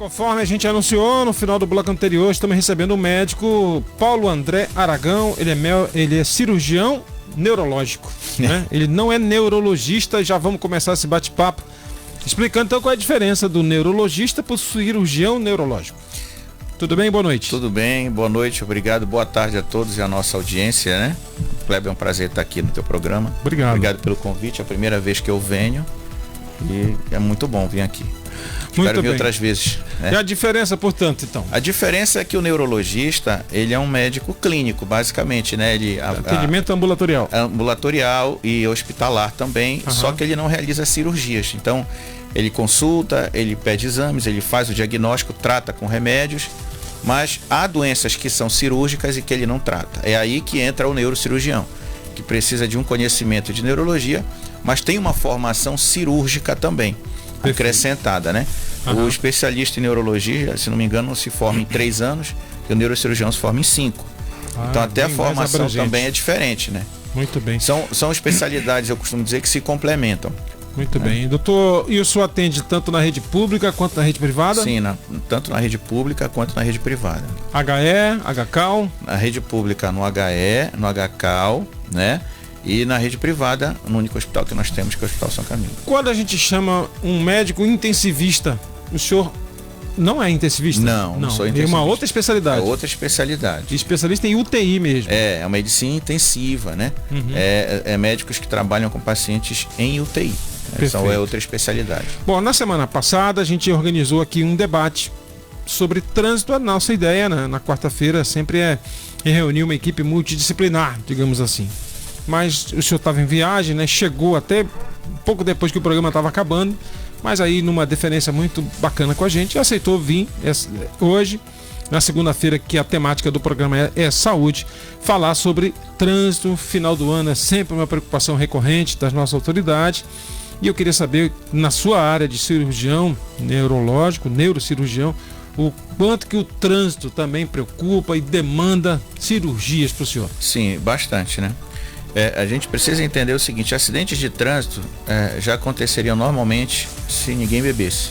Conforme a gente anunciou no final do bloco anterior, estamos recebendo o médico Paulo André Aragão. Ele é cirurgião neurológico, né? Ele não é neurologista. Já vamos começar esse bate-papo explicando então qual é a diferença do neurologista para o cirurgião neurológico. Tudo bem? Boa noite. Tudo bem, boa noite, obrigado, boa tarde a todos e a nossa audiência, né? Kleber, é um prazer estar aqui no teu programa. Obrigado pelo convite, é a primeira vez que eu venho e é muito bom vir aqui. Espero vir outras vezes, né? E a diferença, portanto, então? A diferença é que o neurologista, ele é um médico clínico, basicamente, né? Atendimento ambulatorial. Ambulatorial e hospitalar também, só que ele não realiza cirurgias. Então, ele consulta, ele pede exames, ele faz o diagnóstico, trata com remédios, mas há doenças que são cirúrgicas e que ele não trata. É aí que entra o neurocirurgião, que precisa de um conhecimento de neurologia, mas tem uma formação cirúrgica também, acrescentada, né? O especialista em neurologia, se não me engano, se forma em 3 anos e o neurocirurgião se forma em 5. Então até a formação também é diferente, né? Muito bem. São especialidades, eu costumo dizer, que se complementam. Muito bem. Doutor, e o senhor atende tanto na rede pública quanto na rede privada? Sim, tanto na rede pública quanto na rede privada. HE, HCAL? Na rede pública no HE, no HCAL, né? E na rede privada, no único hospital que nós temos, que é o Hospital São Camilo. Quando a gente chama um médico intensivista, o senhor não é intensivista? Não sou intensivista. É uma outra especialidade. É outra especialidade. Especialista em UTI mesmo. É uma medicina intensiva, né? É médicos que trabalham com pacientes em UTI. Então é outra especialidade. Bom, na semana passada a gente organizou aqui um debate sobre trânsito. A nossa ideia, né, na quarta-feira sempre é reunir uma equipe multidisciplinar, digamos assim. Mas o senhor estava em viagem, né? Chegou até pouco depois que o programa estava acabando, mas aí numa deferência muito bacana com a gente, aceitou vir hoje, na segunda-feira, que a temática do programa é saúde, falar sobre trânsito. Final do ano é sempre uma preocupação recorrente das nossas autoridades. E eu queria saber, na sua área de cirurgião neurológico, neurocirurgião, o quanto que o trânsito também preocupa e demanda cirurgias para o senhor. Sim, bastante, né? A gente precisa entender o seguinte: acidentes de trânsito já aconteceriam normalmente se ninguém bebesse.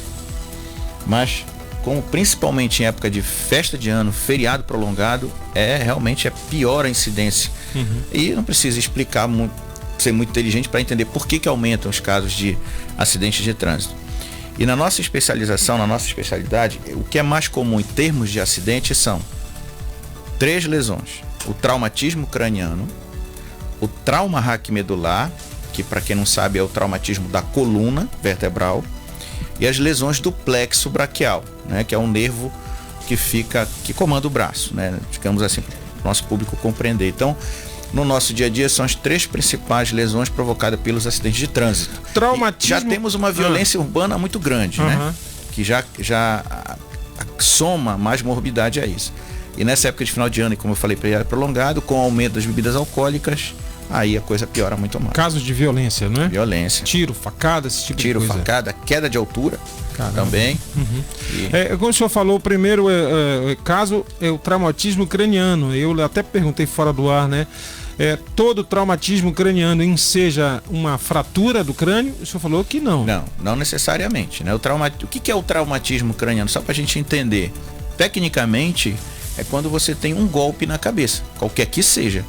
Mas, como principalmente em época de festa de ano, feriado prolongado, realmente é pior a incidência. E não precisa explicar muito, ser muito inteligente para entender por que aumentam os casos de acidentes de trânsito. E na nossa especialização, na nossa especialidade, o que é mais comum em termos de acidente são 3 lesões: o traumatismo craniano, o trauma raquimedular, que para quem não sabe é o traumatismo da coluna vertebral, e as lesões do plexo braquial, né, que é um nervo que comanda o braço, né, digamos assim, para o nosso público compreender. Então, no nosso dia a dia são as 3 principais lesões provocadas pelos acidentes de trânsito. Traumatismo... Já temos uma violência urbana muito grande, né? Que já soma mais morbidade a isso. E nessa época de final de ano, e como eu falei, prolongado, com o aumento das bebidas alcoólicas, aí a coisa piora muito mais. Casos de violência, não é? Violência. Tiro, facada, esse tipo de coisa. Tiro, facada, queda de altura. Caramba. Também. Como o senhor falou, o primeiro caso é o traumatismo craniano. Eu até perguntei fora do ar, né? Todo traumatismo craniano enseja uma fratura do crânio? O senhor falou que não. Não necessariamente, né? O que é o traumatismo craniano? Só pra gente entender. Tecnicamente, é quando você tem um golpe na cabeça, qualquer que seja.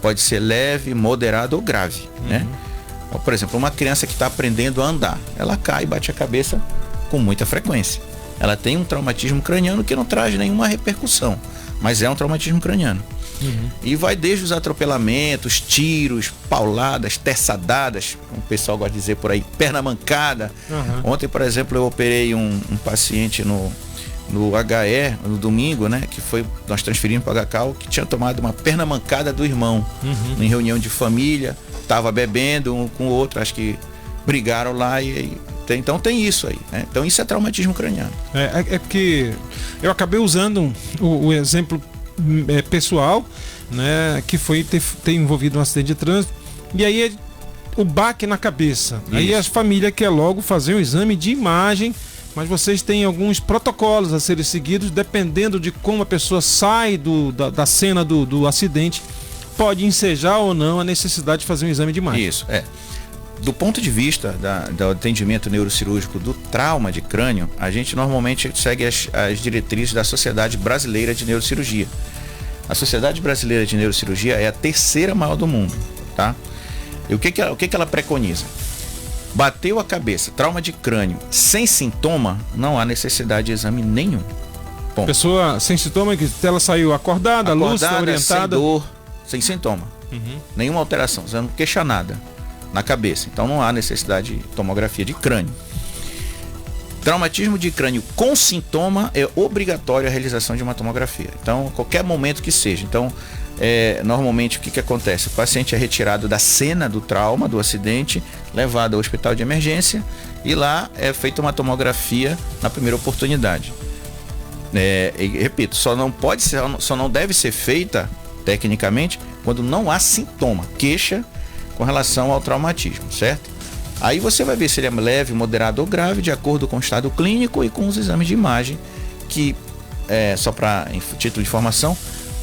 Pode ser leve, moderado ou grave, né? Por exemplo, uma criança que está aprendendo a andar, ela cai e bate a cabeça com muita frequência. Ela tem um traumatismo craniano que não traz nenhuma repercussão, mas é um traumatismo craniano. E vai desde os atropelamentos, tiros, pauladas, terçadadas, como o pessoal gosta de dizer por aí, perna mancada. Ontem, por exemplo, eu operei um paciente no HE, no domingo, né? Que nós transferimos para o HCAL, que tinha tomado uma perna mancada do irmão, em reunião de família, estava bebendo um com o outro, acho que brigaram lá então tem isso aí, né? Então isso é traumatismo craniano. É porque eu acabei usando o exemplo pessoal, né? Que foi ter envolvido um acidente de trânsito, e aí o baque na cabeça. Isso. Aí as famílias querem logo fazer um exame de imagem, mas vocês têm alguns protocolos a serem seguidos, dependendo de como a pessoa sai da cena do acidente, pode ensejar ou não a necessidade de fazer um exame de imagem. Isso, Do ponto de vista do atendimento neurocirúrgico do trauma de crânio, a gente normalmente segue as diretrizes da Sociedade Brasileira de Neurocirurgia. A Sociedade Brasileira de Neurocirurgia é a terceira maior do mundo, tá? E o que ela preconiza? Bateu a cabeça, trauma de crânio, sem sintoma, não há necessidade de exame nenhum. Ponto. Pessoa sem sintoma, que ela saiu acordada, lúcida, orientada. Sem dor, sem sintoma. Nenhuma alteração, você não queixa nada na cabeça. Então não há necessidade de tomografia de crânio. Traumatismo de crânio com sintoma é obrigatório a realização de uma tomografia. Então, qualquer momento que seja. Então, normalmente o que acontece? O paciente é retirado da cena do trauma, do acidente, levado ao hospital de emergência e lá é feita uma tomografia na primeira oportunidade. E repito, só não deve ser feita tecnicamente quando não há sintoma, queixa com relação ao traumatismo, certo? Aí você vai ver se ele é leve, moderado ou grave, de acordo com o estado clínico e com os exames de imagem, que, só para título de informação,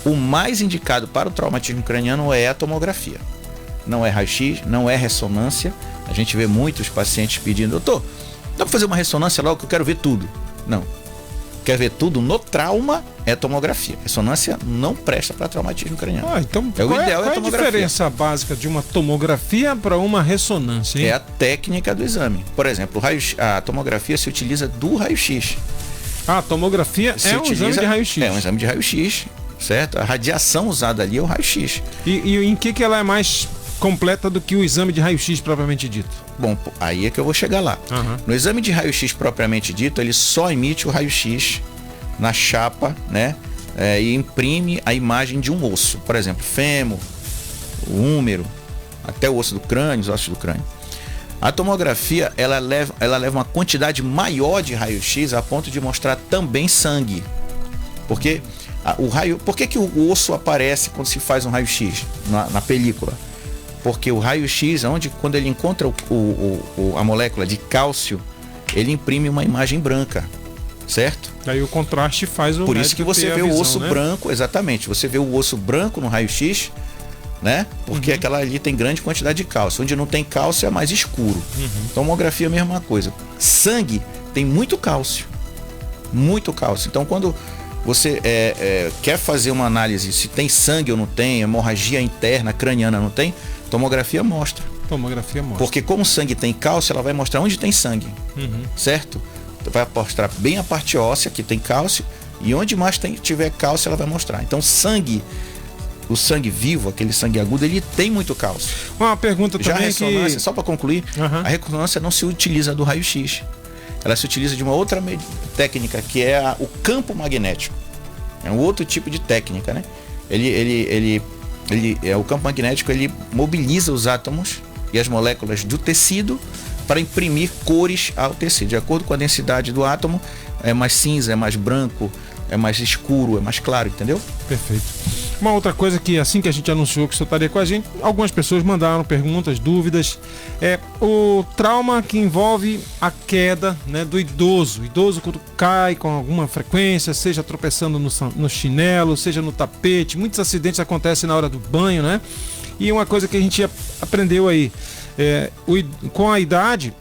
o mais indicado para o traumatismo craniano é a tomografia. Não é raio-x, não é ressonância. A gente vê muitos pacientes pedindo, doutor, dá para fazer uma ressonância logo que eu quero ver tudo? Não. Quer ver tudo no trauma, é tomografia. Ressonância não presta para traumatismo craniano. Então o ideal é a tomografia. Qual é a diferença básica de uma tomografia para uma ressonância, hein? É a técnica do exame. Por exemplo, a tomografia se utiliza do raio-x. A tomografia um exame de raio-x. É um exame de raio-x, certo? A radiação usada ali é o raio-x. E em que ela é mais completa do que o exame de raio-x propriamente dito? Bom, aí é que eu vou chegar lá. No exame de raio-x propriamente dito, ele só emite o raio-x na chapa, né? E imprime a imagem de um osso. Por exemplo, fêmur, o húmero, até o osso do crânio, os ossos do crânio. A tomografia, ela leva uma quantidade maior de raio-x a ponto de mostrar também sangue. Porque por que o osso aparece quando se faz um raio-x na película? Porque o raio-x, quando ele encontra a molécula de cálcio, ele imprime uma imagem branca, certo? Aí o contraste faz o Por isso que você vê o osso branco, exatamente. Você vê o osso branco no raio-x, né? Porque aquela ali tem grande quantidade de cálcio. Onde não tem cálcio é mais escuro. Tomografia é a mesma coisa. Sangue tem muito cálcio. Muito cálcio. Então quando você quer fazer uma análise se tem sangue ou não tem, hemorragia interna, craniana não tem, tomografia mostra. Porque como o sangue tem cálcio, ela vai mostrar onde tem sangue, certo? Vai mostrar bem a parte óssea que tem cálcio e onde mais tiver cálcio ela vai mostrar. Então o sangue vivo, aquele sangue agudo, ele tem muito cálcio. Uma pergunta já também a ressonância, só para concluir, a ressonância não se utiliza do raio-x. Ela se utiliza de uma outra técnica, que é o campo magnético. É um outro tipo de técnica, né? O campo magnético, ele mobiliza os átomos e as moléculas do tecido para imprimir cores ao tecido. De acordo com a densidade do átomo, é mais cinza, é mais branco, é mais escuro, é mais claro, entendeu? Perfeito. Uma outra coisa que assim que a gente anunciou que o senhor estaria com a gente, algumas pessoas mandaram perguntas, dúvidas. O trauma que envolve a queda, né, do idoso. O idoso quando cai com alguma frequência, seja tropeçando no chinelo, seja no tapete. Muitos acidentes acontecem na hora do banho, né? E uma coisa que a gente aprendeu aí, com a idade,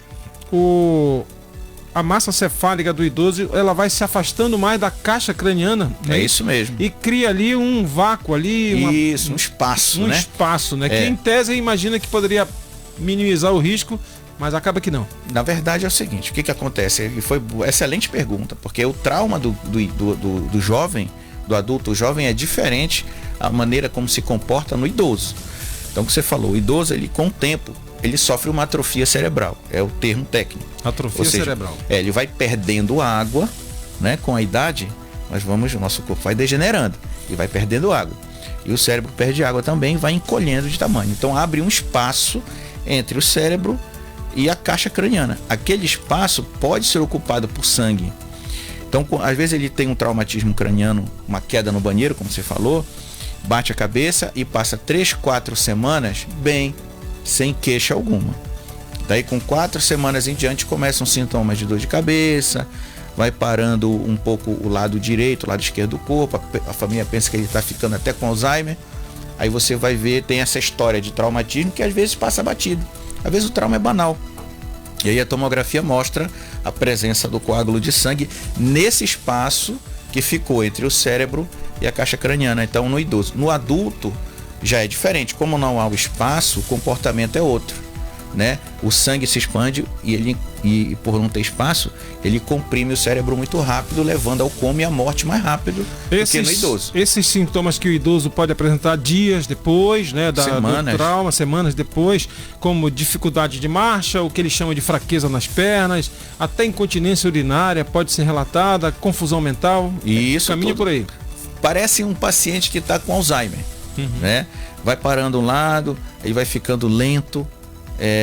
a massa cefálica do idoso, ela vai se afastando mais da caixa craniana. É isso mesmo. E cria ali um vácuo ali. Um espaço, né? Um espaço, né? Que em tese imagina que poderia minimizar o risco, mas acaba que não. Na verdade é o seguinte, o que acontece? Foi excelente pergunta, porque o trauma do jovem, do adulto, o jovem é diferente a maneira como se comporta no idoso. Então o que você falou, o idoso, ele com o tempo, ele sofre uma atrofia cerebral, é o termo técnico. Atrofia cerebral. Ele vai perdendo água, né? Com a idade, o nosso corpo vai degenerando e vai perdendo água. E o cérebro perde água também, vai encolhendo de tamanho. Então abre um espaço entre o cérebro e a caixa craniana. Aquele espaço pode ser ocupado por sangue. Então, às vezes ele tem um traumatismo craniano, uma queda no banheiro, como você falou, bate a cabeça e passa 3-4 semanas bem, sem queixa alguma. Daí com 4 semanas em diante começam sintomas de dor de cabeça, vai parando um pouco o lado direito, o lado esquerdo do corpo, a família pensa que ele está ficando até com Alzheimer. Aí você vai ver, tem essa história de traumatismo que às vezes passa batido. Às vezes o trauma é banal. E aí a tomografia mostra a presença do coágulo de sangue nesse espaço que ficou entre o cérebro e a caixa craniana. Então, no idoso. No adulto já é diferente. Como não há o espaço, o comportamento é outro, né? O sangue se expande e por não ter espaço, ele comprime o cérebro muito rápido, levando ao coma e à morte mais rápido do que no idoso. Esses sintomas que o idoso pode apresentar dias depois, né, do trauma, semanas depois, como dificuldade de marcha, o que ele chama de fraqueza nas pernas, até incontinência urinária pode ser relatada, confusão mental. E isso caminha por aí. Parece um paciente que está com Alzheimer, né? Vai parando um lado, aí vai ficando lento,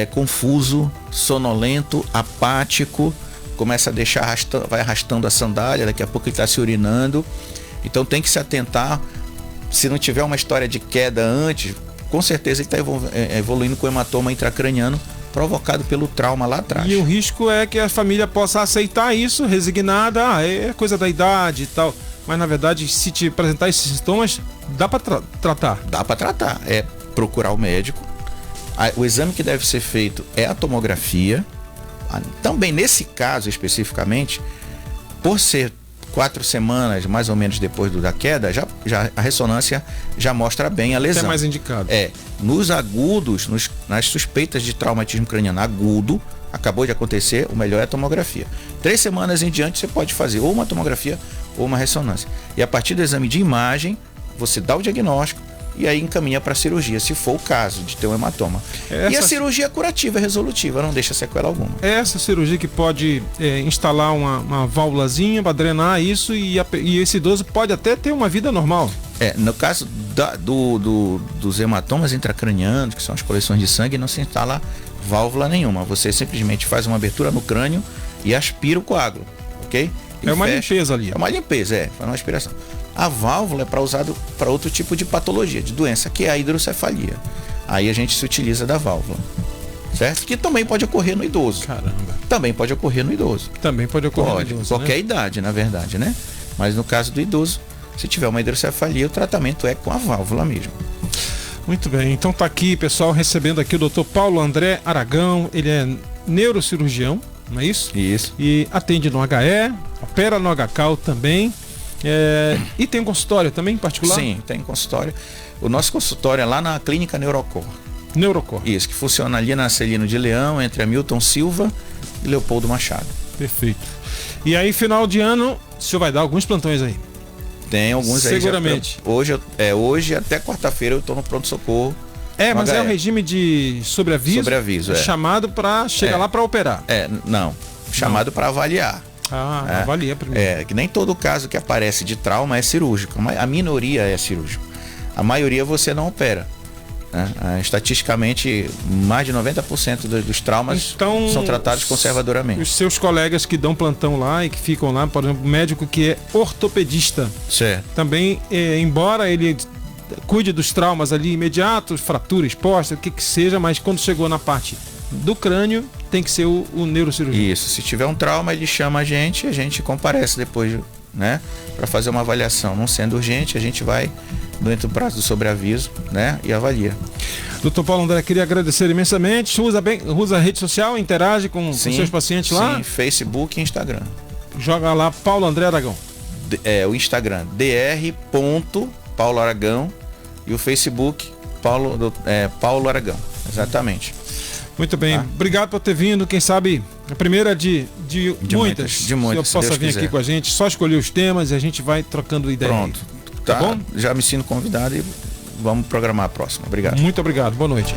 confuso, sonolento, apático, começa a deixar vai arrastando a sandália, daqui a pouco ele está se urinando. Então tem que se atentar. Se não tiver uma história de queda antes, com certeza ele está evoluindo com hematoma intracraniano provocado pelo trauma lá atrás. E o risco é que a família possa aceitar isso, resignada, é coisa da idade e tal. Mas na verdade, se te apresentar esses sintomas, dá para tratar. Dá para tratar. É procurar o médico. O exame que deve ser feito é a tomografia. Também nesse caso especificamente, por ser 4 semanas mais ou menos depois da queda, já a ressonância já mostra bem a lesão. É mais indicado. Nos agudos, nas suspeitas de traumatismo craniano agudo, acabou de acontecer, o melhor é a tomografia. 3 semanas em diante você pode fazer ou uma tomografia ou uma ressonância. E a partir do exame de imagem, você dá o diagnóstico e aí encaminha para a cirurgia, se for o caso de ter um hematoma. E a cirurgia é curativa, é resolutiva, não deixa sequela alguma. Essa cirurgia que pode instalar uma válvulazinha para drenar isso e esse idoso pode até ter uma vida normal. No caso dos hematomas intracranianos, que são as coleções de sangue, não se instala válvula nenhuma. Você simplesmente faz uma abertura no crânio e aspira o coágulo, ok? É uma limpeza ali. É uma limpeza, faz uma aspiração. A válvula é para usado para outro tipo de patologia, de doença, que é a hidrocefalia. Aí a gente se utiliza da válvula, certo? Que também pode ocorrer no idoso. Caramba. Também pode ocorrer no idoso. Também pode ocorrer no idoso, qualquer idade, na verdade, né? Mas no caso do idoso, se tiver uma hidrocefalia, o tratamento é com a válvula mesmo. Muito bem, então tá aqui, pessoal, recebendo aqui o Dr. Paulo André Aragão. Ele é neurocirurgião, não é isso? Isso. E atende no HE, opera no HCAL também. E tem um consultório também em particular? Sim, tem consultório. O nosso consultório é lá na Clínica Neurocor. Isso, que funciona ali na Celino de Leão, entre Hamilton Silva e Leopoldo Machado. Perfeito. E aí, final de ano, o senhor vai dar alguns plantões aí? Tem alguns aí. Seguramente. Hoje até quarta-feira eu estou no pronto-socorro. Mas é o regime de sobreaviso? Sobreaviso, chamado para chegar lá para operar? Chamado para avaliar. Avalia primeiro. Que nem todo caso que aparece de trauma é cirúrgico. A minoria é cirúrgico. A maioria você não opera. Estatisticamente, mais de 90% dos traumas são tratados conservadoramente. Os seus colegas que dão plantão lá e que ficam lá, por exemplo, o médico que é ortopedista, certo, também, embora ele cuide dos traumas ali imediatos, fratura exposta, o que seja, mas quando chegou na parte do crânio, tem que ser o neurocirurgião. Isso, se tiver um trauma, ele chama a gente comparece depois, né, para fazer uma avaliação. Não sendo urgente, a gente vai dentro do prazo do sobreaviso, né, e avalia. Doutor Paulo André, queria agradecer imensamente. Usa a rede social, interage com seus pacientes lá? Sim, Facebook e Instagram. Joga lá Paulo André Aragão. O Instagram, dr.paulo Aragão, e o Facebook, Paulo Aragão. Exatamente. Muito bem, obrigado por ter vindo. Quem sabe a primeira de muitas. Se eu possa vir aqui com a gente, só escolher os temas e a gente vai trocando ideia. Pronto. Tá bom? Já me sinto convidado e vamos programar a próxima. Obrigado. Muito obrigado. Boa noite.